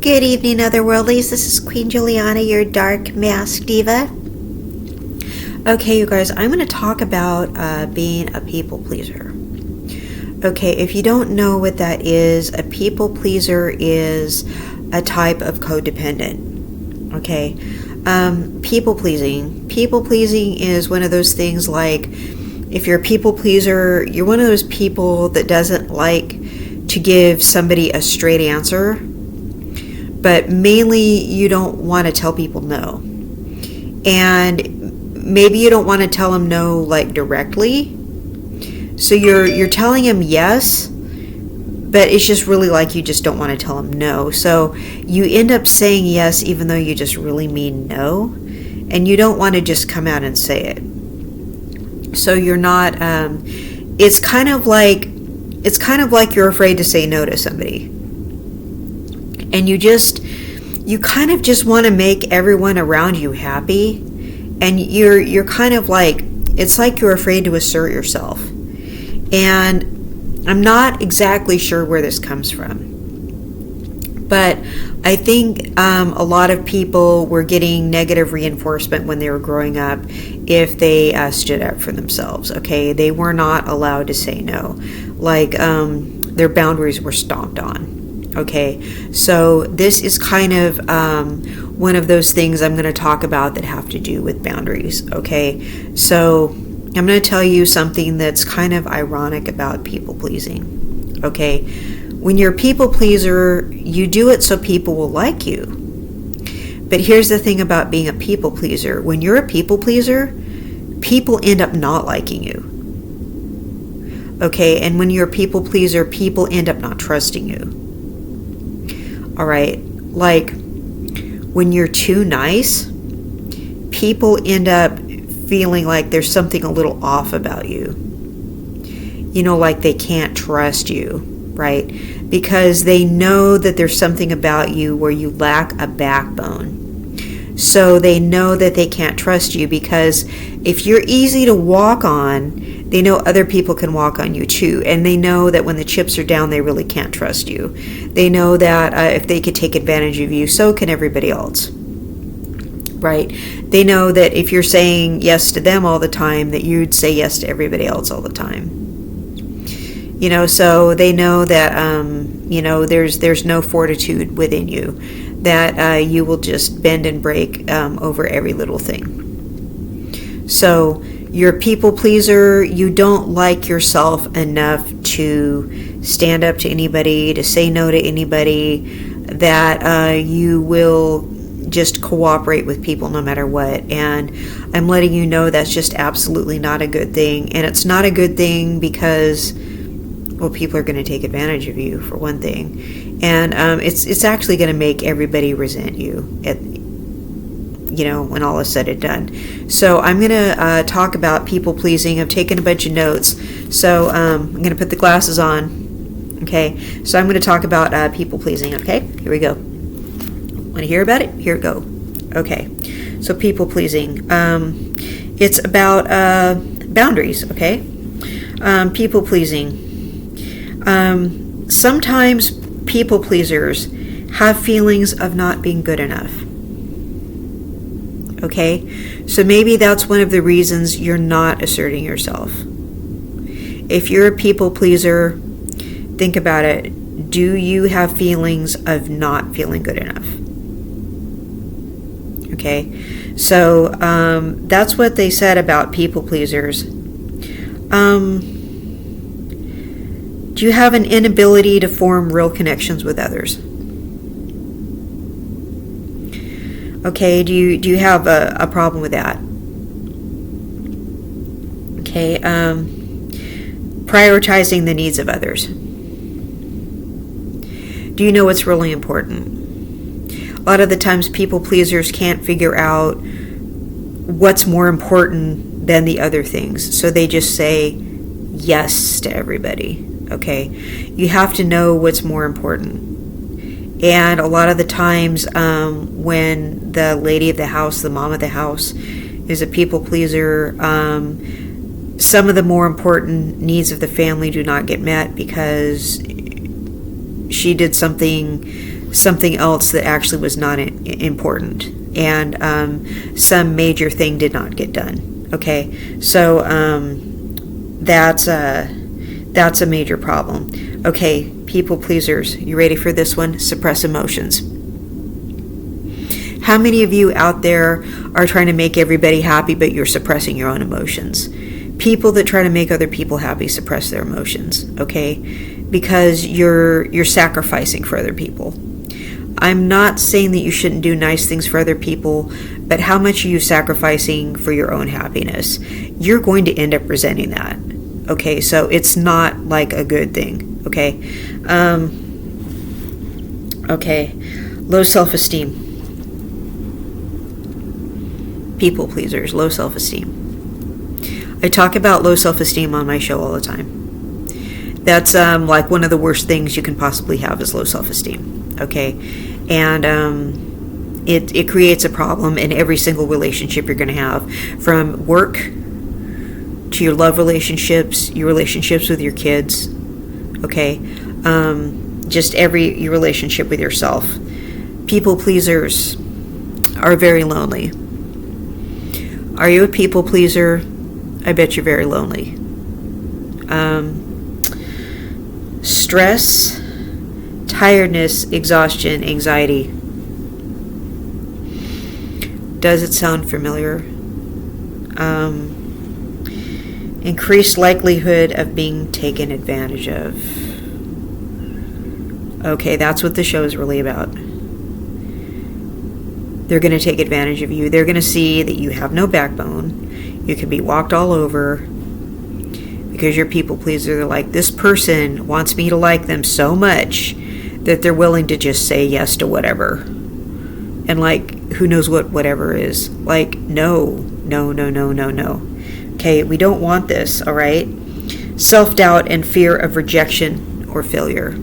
Good evening, otherworldlies. This is Queen Juliana, your dark mask diva. Okay, you guys, I'm going to talk about being a people pleaser. Okay, if you don't know what that is, a people pleaser is a type of codependent. Okay, people pleasing. People pleasing is one of those things like, if you're a people pleaser, you're one of those people that doesn't like to give somebody a straight answer, but mainly you don't want to tell people no. And maybe you don't want to tell them no like directly. So you're telling them yes, but it's just really like you just don't want to tell them no. So you end up saying yes even though you just really mean no, and you don't want to just come out and say it. So you're not it's kind of like you're afraid to say no to somebody. And you kind of just want to make everyone around you happy, and you're kind of like, it's like you're afraid to assert yourself. And I'm not exactly sure where this comes from, but I think a lot of people were getting negative reinforcement when they were growing up if they stood up for themselves. Okay, they were not allowed to say no, like their boundaries were stomped on. Okay, so this is kind of one of those things I'm going to talk about that have to do with boundaries. Okay, so I'm going to tell you something that's kind of ironic about people pleasing. Okay, when you're a people pleaser, you do it so people will like you. But here's the thing about being a people pleaser. When you're a people pleaser, people end up not liking you. Okay, and when you're a people pleaser, people end up not trusting you. All right, like when you're too nice, people end up feeling like there's something a little off about you. You know, like they can't trust you, right? Because they know that there's something about you where you lack a backbone. So they know that they can't trust you, because if you're easy to walk on, they know other people can walk on you too. And they know that when the chips are down, they really can't trust you. They know that if they could take advantage of you, so can everybody else. Right? They know that if you're saying yes to them all the time, that you'd say yes to everybody else all the time. You know, so they know that, you know, there's no fortitude within you, that you will just bend and break over every little thing. So you're a people pleaser. You don't like yourself enough to stand up to anybody, to say no to anybody, that you will just cooperate with people no matter what. And I'm letting you know that's just absolutely not a good thing. And it's not a good thing because, well, people are going to take advantage of you, for one thing. And it's actually going to make everybody resent you, you know, when all is said and done. So I'm going to talk about people pleasing. I've taken a bunch of notes. So I'm going to put the glasses on. Okay. So I'm going to talk about people pleasing. Okay. Here we go. Want to hear about it? Here we go. Okay. So people pleasing. It's about boundaries. Okay. People pleasing. Sometimes people pleasers have feelings of not being good enough. Okay, so maybe that's one of the reasons you're not asserting yourself. If you're a people pleaser, think about it. Do you have feelings of not feeling good enough? Okay, so that's what they said about people pleasers. Do you have an inability to form real connections with others? Okay, do you have a problem with that? Okay, prioritizing the needs of others. Do you know what's really important? A lot of the times people pleasers can't figure out what's more important than the other things. So they just say yes to everybody. Okay, you have to know what's more important. And a lot of the times when the lady of the house, the mom of the house, is a people pleaser, some of the more important needs of the family do not get met because she did something something else that actually was not important, and some major thing did not get done. Okay, so that's a major problem. Okay, people pleasers, you ready for this one? Suppress emotions. How many of you out there are trying to make everybody happy, but you're suppressing your own emotions? People that try to make other people happy suppress their emotions, okay? Because you're sacrificing for other people. I'm not saying that you shouldn't do nice things for other people, but how much are you sacrificing for your own happiness? You're going to end up resenting that. Okay, so it's not like a good thing. Okay. Okay. Low self-esteem. People pleasers, low self-esteem. I talk about low self-esteem on my show all the time. That's like one of the worst things you can possibly have is low self-esteem. Okay, and it creates a problem in every single relationship you're going to have, from work to your love relationships, your relationships with your kids. Okay, just your relationship with yourself. People pleasers are very lonely. Are you a people pleaser? I bet you're very lonely. Stress, tiredness, exhaustion, anxiety. Does it sound familiar? Increased likelihood of being taken advantage of. Okay, that's what the show is really about. They're going to take advantage of you. They're going to see that you have no backbone. You can be walked all over because you're people pleaser. They're like, this person wants me to like them so much that they're willing to just say yes to whatever. And like, who knows what whatever is. Like, no. Okay, we don't want this, all right? Self-doubt and fear of rejection or failure.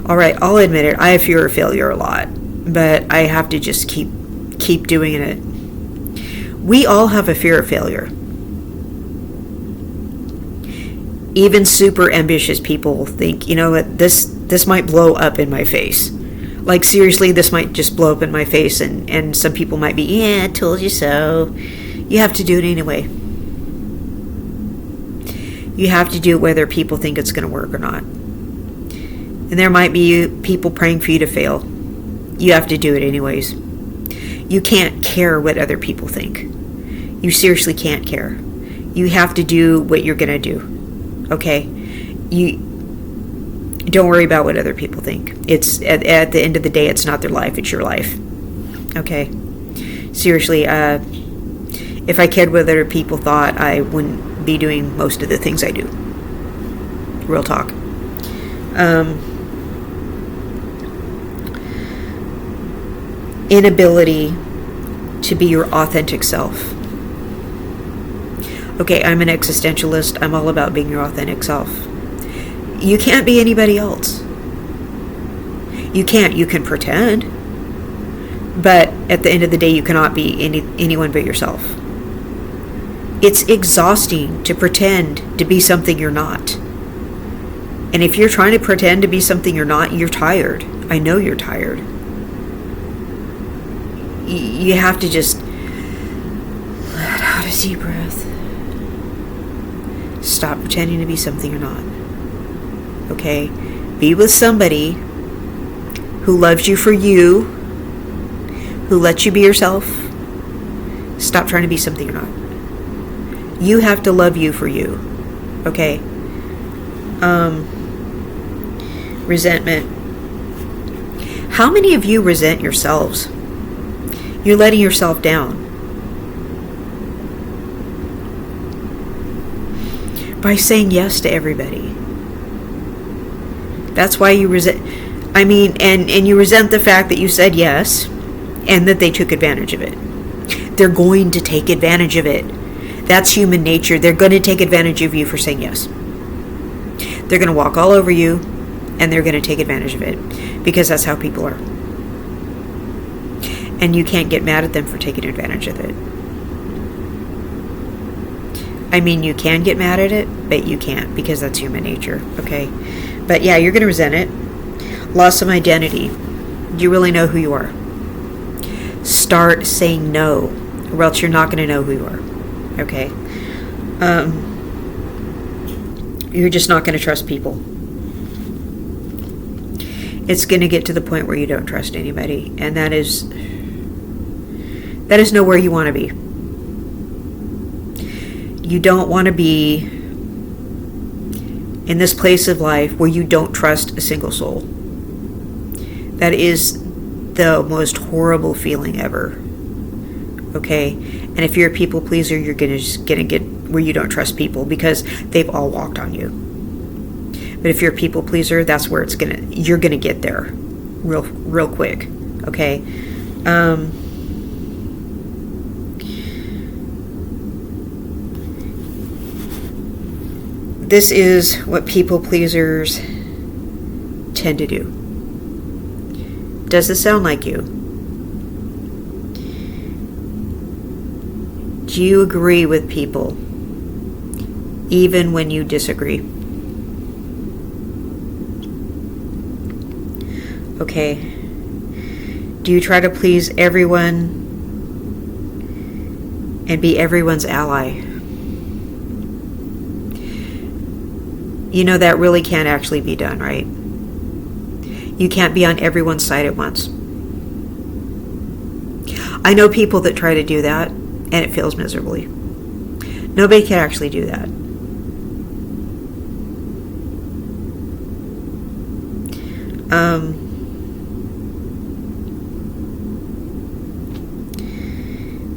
All right, I'll admit it. I have fear of failure a lot. But I have to just keep doing it. We all have a fear of failure. Even super ambitious people think, you know what, this might blow up in my face. Like, seriously, this might just blow up in my face, and some people might be, yeah, I told you so. You have to do it anyway. You have to do it whether people think it's going to work or not. And there might be people praying for you to fail. You have to do it anyways. You can't care what other people think. You seriously can't care. You have to do what you're going to do. Okay? You don't worry about what other people think. It's at the end of the day, it's not their life, it's your life. Okay? Seriously, if I cared what other people thought, I wouldn't be doing most of the things I do. Real talk. Inability to be your authentic self. Okay, I'm an existentialist. I'm all about being your authentic self. You can't be anybody else. You can't. You can pretend. But at the end of the day, you cannot be anyone but yourself. It's exhausting to pretend to be something you're not. And if you're trying to pretend to be something you're not, you're tired. I know you're tired. You have to just let out a deep breath. Stop pretending to be something you're not. Okay? Be with somebody who loves you for you, who lets you be yourself. Stop trying to be something you're not. You have to love you for you. Okay? Resentment. How many of you resent yourselves? You're letting yourself down. By saying yes to everybody. That's why you resent. I mean, and you resent the fact that you said yes and that they took advantage of it. They're going to take advantage of it. That's human nature. They're going to take advantage of you for saying yes. They're going to walk all over you and they're going to take advantage of it because that's how people are. And you can't get mad at them for taking advantage of it. I mean, you can get mad at it, but you can't because that's human nature, okay? But yeah, you're going to resent it. Loss of identity. Do you really know who you are? Start saying no, or else you're not going to know who you are. Okay? You're just not going to trust people. It's going to get to the point where you don't trust anybody, and that is nowhere you want to be. You don't want to be in this place of life where you don't trust a single soul. That is the most horrible feeling ever. Okay? And if you're a people pleaser, you're gonna get where you don't trust people because they've all walked on you. But if you're a people pleaser, that's where you're gonna get there real quick. Okay? This is what people pleasers tend to do. Does this sound like you? Do you agree with people even when you disagree? Okay. Do you try to please everyone and be everyone's ally? You know that really can't actually be done, right? You can't be on everyone's side at once. I know people that try to do that, and it fails miserably. Nobody can actually do that.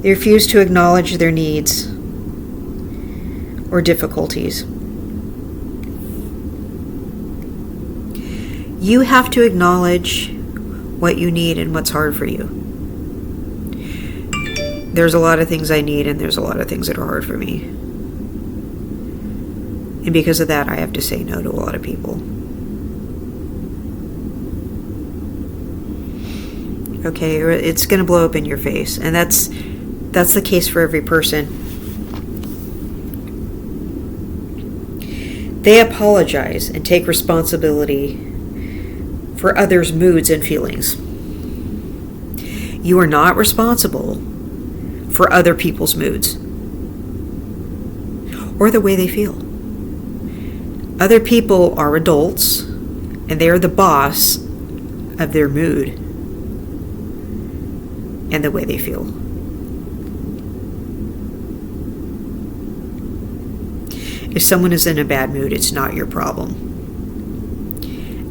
They refuse to acknowledge their needs or difficulties. You have to acknowledge what you need and what's hard for you. There's a lot of things I need, and there's a lot of things that are hard for me. And because of that, I have to say no to a lot of people. Okay, it's going to blow up in your face. And that's the case for every person. They apologize and take responsibility for others' moods and feelings. You are not responsible for other people's moods or the way they feel. Other people are adults, and they are the boss of their mood and the way they feel. If someone is in a bad mood, it's not your problem.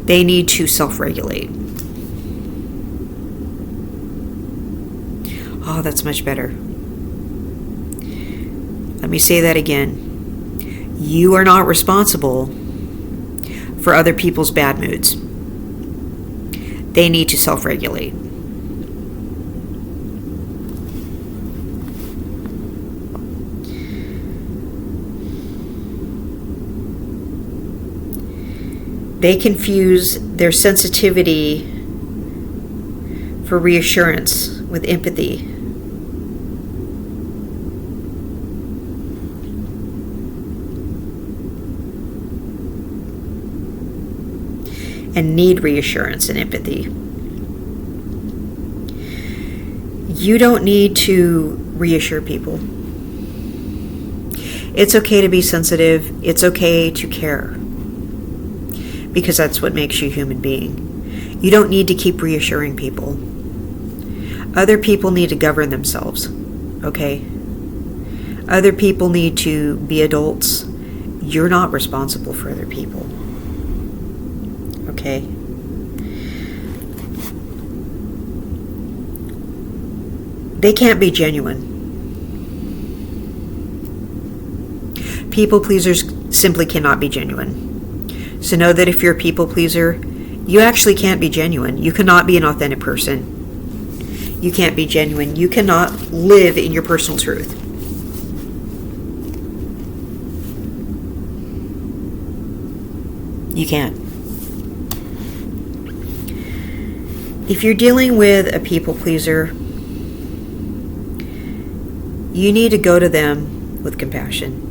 They need to self-regulate. Oh, that's much better. Let me say that again. You are not responsible for other people's bad moods. They need to self-regulate. They confuse their sensitivity for reassurance with empathy. And need reassurance and empathy. You don't need to reassure people. It's okay to be sensitive. It's okay to care. Because that's what makes you a human being. You don't need to keep reassuring people. Other people need to govern themselves, okay? Other people need to be adults. You're not responsible for other people, okay? They can't be genuine. People pleasers simply cannot be genuine. So know that if you're a people pleaser, you actually can't be genuine. You cannot be an authentic person. You can't be genuine. You cannot live in your personal truth. You can't. If you're dealing with a people pleaser, you need to go to them with compassion.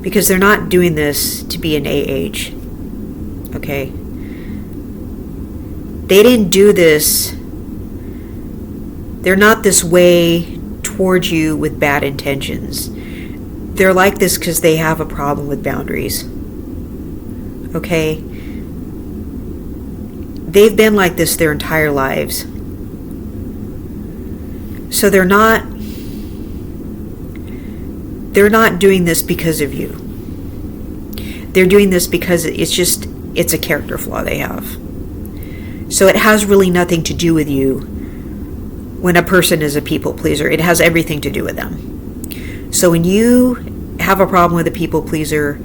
Because they're not doing this to be an AH, okay? They didn't do this. They're not this way towards you with bad intentions. They're like this because they have a problem with boundaries. Okay? They've been like this their entire lives. So they're not doing this because of you. They're doing this because it's a character flaw they have. So it has really nothing to do with you when a person is a people pleaser. It has everything to do with them. So when you have a problem with a people pleaser,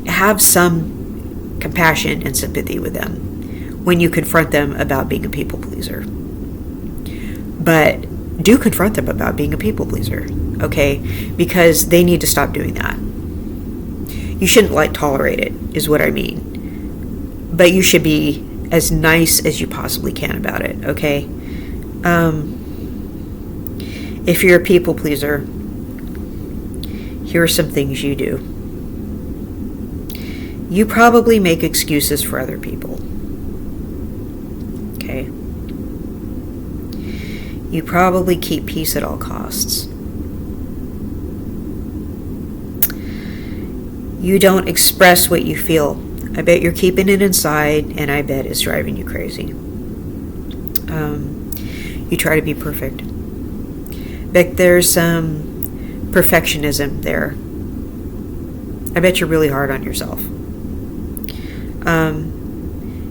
have some compassion and sympathy with them when you confront them about being a people pleaser. But do confront them about being a people pleaser, okay? Because they need to stop doing that. You shouldn't tolerate it, is what I mean. But you should be as nice as you possibly can about it, okay? If you're a people pleaser, here are some things you do. You probably make excuses for other people. Okay? You probably keep peace at all costs. You don't express what you feel. I bet you're keeping it inside, and I bet it's driving you crazy. You try to be perfect. Bet there's some perfectionism there. I bet you're really hard on yourself.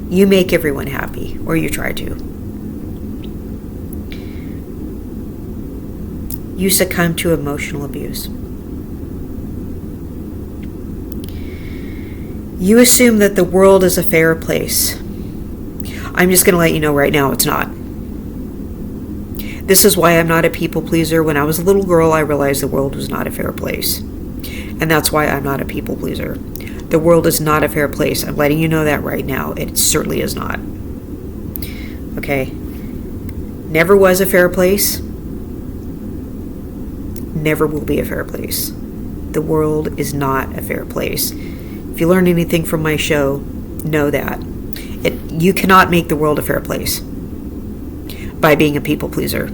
You make everyone happy, or you try to. You succumb to emotional abuse. You assume that the world is a fair place. I'm just going to let you know right now it's not. This is why I'm not a people pleaser. When I was a little girl, I realized the world was not a fair place. And that's why I'm not a people pleaser. The world is not a fair place. I'm letting you know that right now. It certainly is not. Okay? Never was a fair place. Never will be a fair place. The world is not a fair place. If you learn anything from my show, know that. You cannot make the world a fair place by being a people pleaser.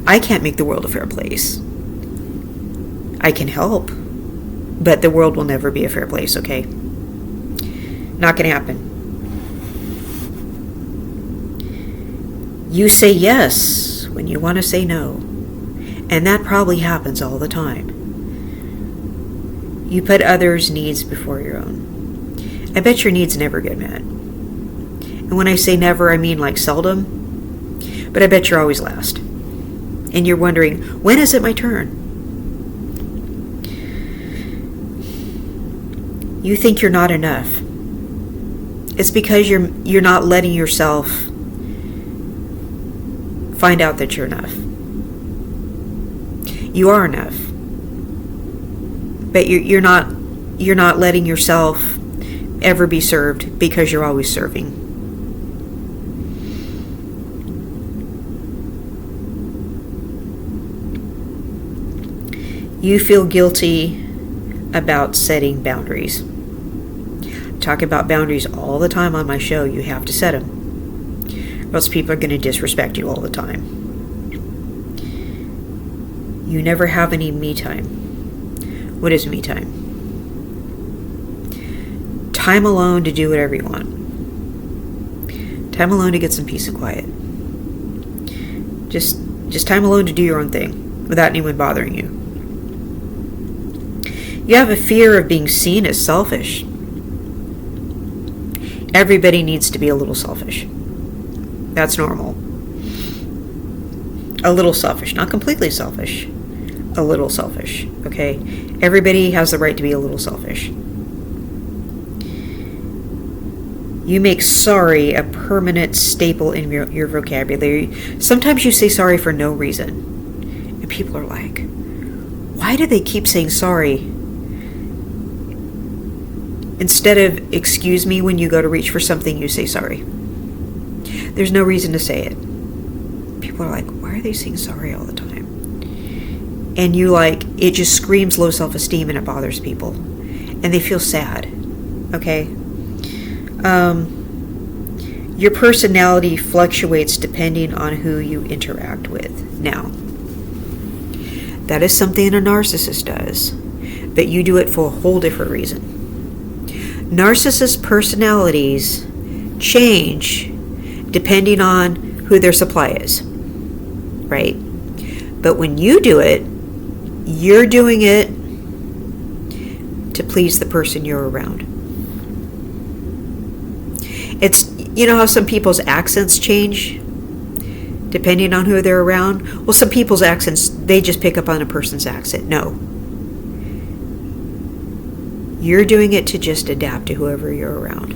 I can't make the world a fair place. I can help, but the world will never be a fair place, okay? Not gonna happen. You say yes when you want to say no, and that probably happens all the time. You put others' needs before your own. I bet your needs never get met. And when I say never, I mean seldom. But I bet you're always last. And you're wondering, when is it my turn? You think you're not enough. It's because you're not letting yourself find out that you're enough. You are enough. But you're not letting yourself ever be served because you're always serving. You feel guilty about setting boundaries. I talk about boundaries all the time on my show. You have to set them, or else people are going to disrespect you all the time. You never have any me time. What is me time? Time alone to do whatever you want. Time alone to get some peace and quiet. Just time alone to do your own thing without anyone bothering you. You have a fear of being seen as selfish. Everybody needs to be a little selfish. That's normal. A little selfish, not completely selfish. A little selfish, okay? Everybody has the right to be a little selfish. You make sorry a permanent staple in your vocabulary. Sometimes you say sorry for no reason. And people are like, why do they keep saying sorry? Instead of excuse me when you go to reach for something, you say sorry. There's no reason to say it. People are like, why are they saying sorry all the time? And it just screams low self-esteem and it bothers people. And they feel sad. Okay? Your personality fluctuates depending on who you interact with. Now, that is something a narcissist does, but you do it for a whole different reason. Narcissist personalities change depending on who their supply is, right? But when you do it, you're doing it to please the person you're around. It's, you know how some people's accents change depending on who they're around? Well, some people's accents, they just pick up on a person's accent. No. You're doing it to just adapt to whoever you're around.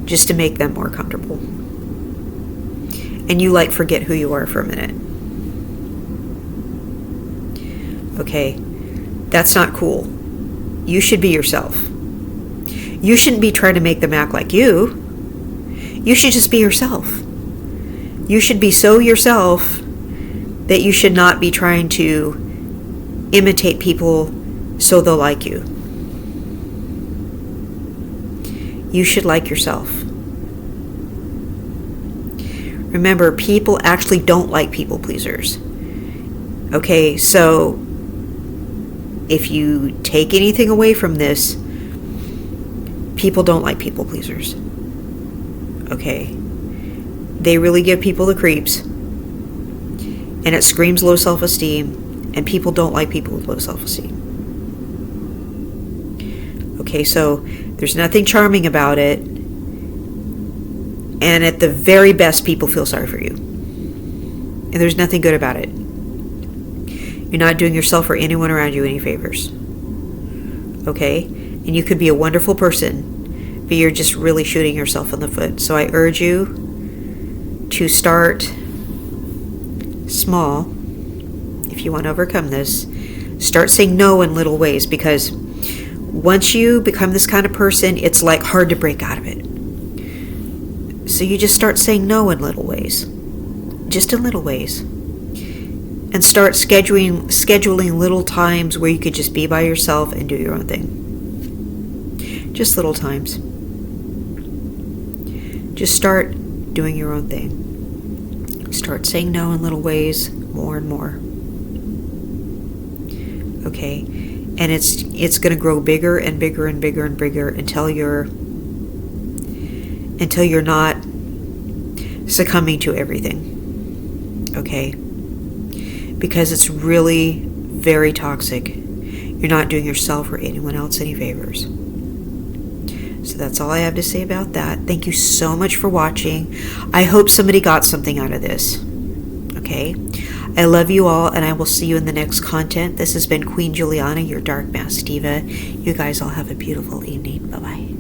Just to make them more comfortable. And you forget who you are for a minute. Okay, that's not cool. You should be yourself. You shouldn't be trying to make them act like you. You should just be yourself. You should be so yourself that you should not be trying to imitate people so they'll like you. You should like yourself. Remember, people actually don't like people pleasers. Okay, so if you take anything away from this, people don't like people pleasers. Okay, they really give people the creeps, and it screams low self-esteem, and people don't like people with low self-esteem. Okay, so there's nothing charming about it, and at the very best, people feel sorry for you, and there's nothing good about it. You're not doing yourself or anyone around you any favors. Okay, and you could be a wonderful person, but you're just really shooting yourself in the foot. So I urge you to start small. If you want to overcome this, start saying no in little ways, because once you become this kind of person, it's hard to break out of it. So you just start saying no in little ways, just in little ways, and start scheduling little times where you could just be by yourself and do your own thing. Just little times. Just start doing your own thing. Start saying no in little ways, more and more. Okay, and it's going to grow bigger and bigger and bigger and bigger until you're not succumbing to everything. Okay, because it's really very toxic. You're not doing yourself or anyone else any favors. So that's all I have to say about that. Thank you so much for watching. I hope somebody got something out of this. Okay? I love you all, and I will see you in the next content. This has been Queen Juliana, your Dark Mask Diva. You guys all have a beautiful evening. Bye-bye.